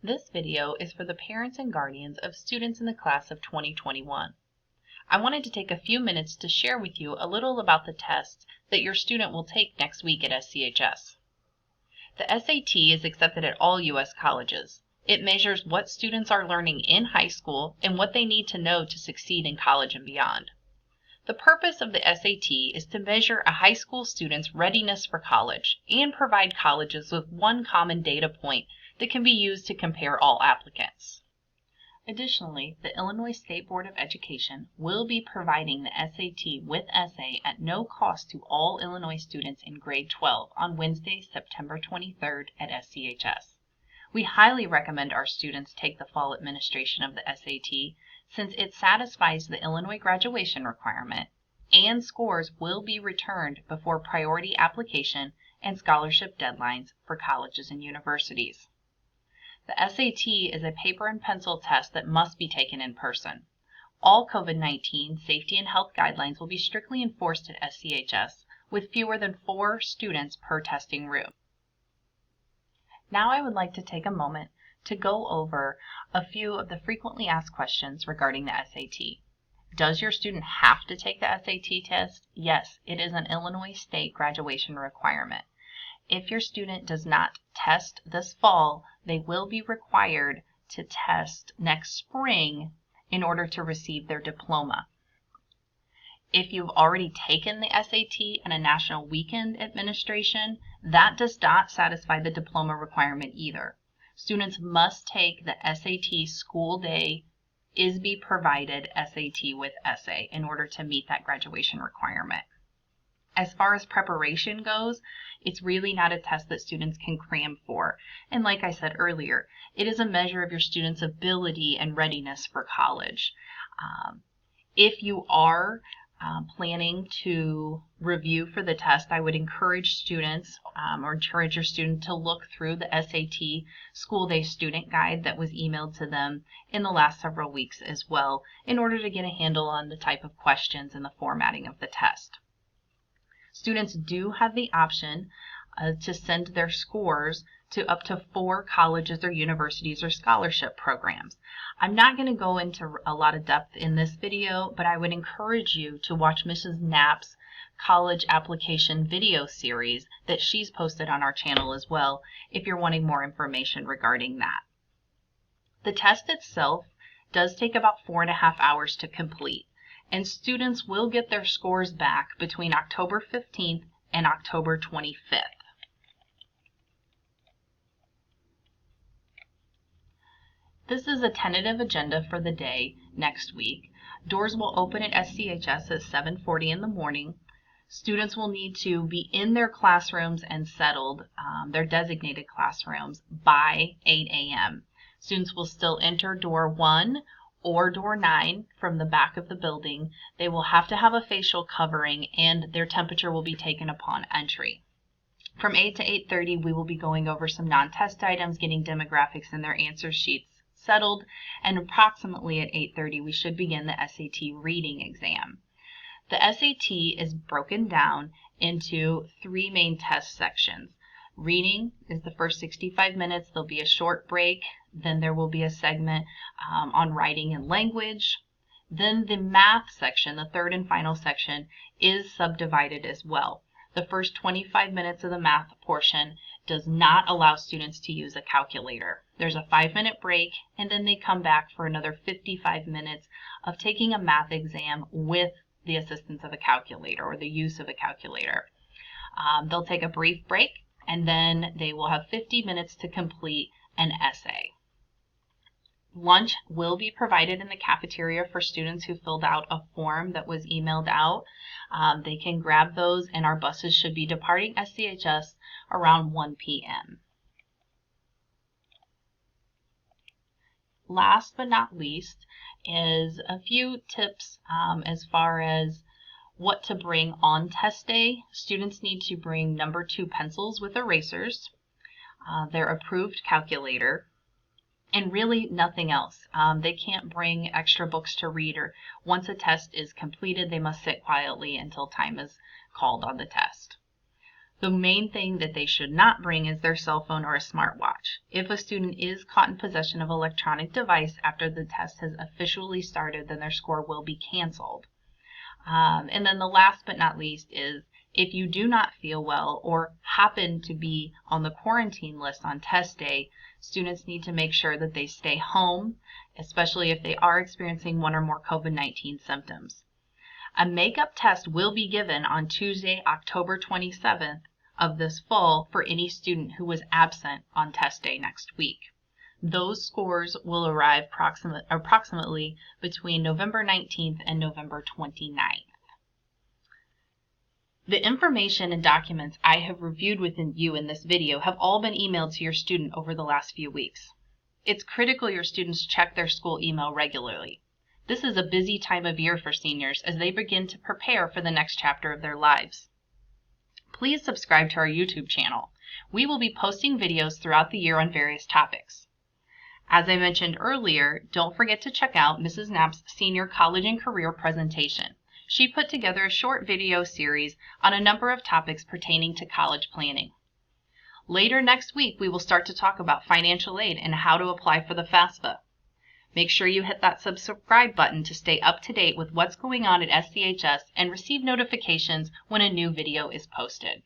This video is for the parents and guardians of students in the class of 2021. I wanted to take a few minutes to share with you a little about the tests that your student will take next week at SCHS. The SAT is accepted at all U.S. colleges. It measures what students are learning in high school and what they need to know to succeed in college and beyond. The purpose of the SAT is to measure a high school student's readiness for college and provide colleges with one common data point that can be used to compare all applicants. Additionally, the Illinois State Board of Education will be providing the SAT with essay at no cost to all Illinois students in grade 12 on Wednesday, September 23rd at SCHS. We highly recommend our students take the fall administration of the SAT since it satisfies the Illinois graduation requirement, and scores will be returned before priority application and scholarship deadlines for colleges and universities. The SAT is a paper and pencil test that must be taken in person. All COVID-19 safety and health guidelines will be strictly enforced at SCHS with fewer than 4 students per testing room. Now I would like to take a moment to go over a few of the frequently asked questions regarding the SAT. Does your student have to take the SAT test? Yes, it is an Illinois state graduation requirement. If your student does not test this fall, they will be required to test next spring in order to receive their diploma. If you've already taken the SAT and a national weekend administration, that does not satisfy the diploma requirement either. Students must take the SAT school day ISB provided SAT with essay in order to meet that graduation requirement. As far as preparation goes, it's really not a test that students can cram for. And like I said earlier, it is a measure of your students' ability and readiness for college. If you are planning to review for the test, I would encourage students or encourage your student to look through the SAT School Day Student Guide that was emailed to them in the last several weeks as well, in order to get a handle on the type of questions and the formatting of the test. Students do have the option to send their scores to up to 4 colleges or universities or scholarship programs. I'm not going to go into a lot of depth in this video, but I would encourage you to watch Mrs. Knapp's college application video series that she's posted on our channel as well if you're wanting more information regarding that. The test itself does take about 4.5 hours to complete, and students will get their scores back between October 15th and October 25th. This is a tentative agenda for the day next week. Doors will open at SCHS at 7:40 in the morning. Students will need to be in their classrooms and settled, their designated classrooms, by 8 a.m. Students will still enter door 1 or door 9 from the back of the building. They will have to have a facial covering, and their temperature will be taken upon entry. From 8 to 8:30, we will be going over some non-test items, getting demographics in their answer sheets settled, and approximately at 8:30 we should begin the SAT reading exam. The SAT is broken down into 3 main test sections. Reading is the first 65 minutes. There'll be a short break. Then there will be a segment on writing and language. Then the math section, the third and final section, is subdivided as well. The first 25 minutes of the math portion does not allow students to use a calculator. There's a 5-minute break, and then they come back for another 55 minutes of taking a math exam with the assistance of a calculator or the use of a calculator. They'll take a brief break, and then they will have 50 minutes to complete an essay. Lunch will be provided in the cafeteria for students who filled out a form that was emailed out. They can grab those, and our buses should be departing SCHS around 1 p.m. Last but not least is a few tips as far as what to bring on test day. Students need to bring number 2 pencils with erasers, their approved calculator, and really nothing else. They can't bring extra books to read, or once a test is completed, they must sit quietly until time is called on the test. The main thing that they should not bring is their cell phone or a smartwatch. If a student is caught in possession of an electronic device after the test has officially started, then their score will be canceled. And then the last but not least is if you do not feel well or happen to be on the quarantine list on test day, students need to make sure that they stay home, especially if they are experiencing one or more COVID-19 symptoms. A makeup test will be given on Tuesday, October 27th of this fall for any student who was absent on test day next week. Those scores will arrive approximately between November 19th and November 29th. The information and documents I have reviewed with you in this video have all been emailed to your student over the last few weeks. It's critical your students check their school email regularly. This is a busy time of year for seniors as they begin to prepare for the next chapter of their lives. Please subscribe to our YouTube channel. We will be posting videos throughout the year on various topics. As I mentioned earlier, don't forget to check out Mrs. Knapp's Senior College and Career presentation. She put together a short video series on a number of topics pertaining to college planning. Later next week, we will start to talk about financial aid and how to apply for the FAFSA. Make sure you hit that subscribe button to stay up to date with what's going on at SCHS and receive notifications when a new video is posted.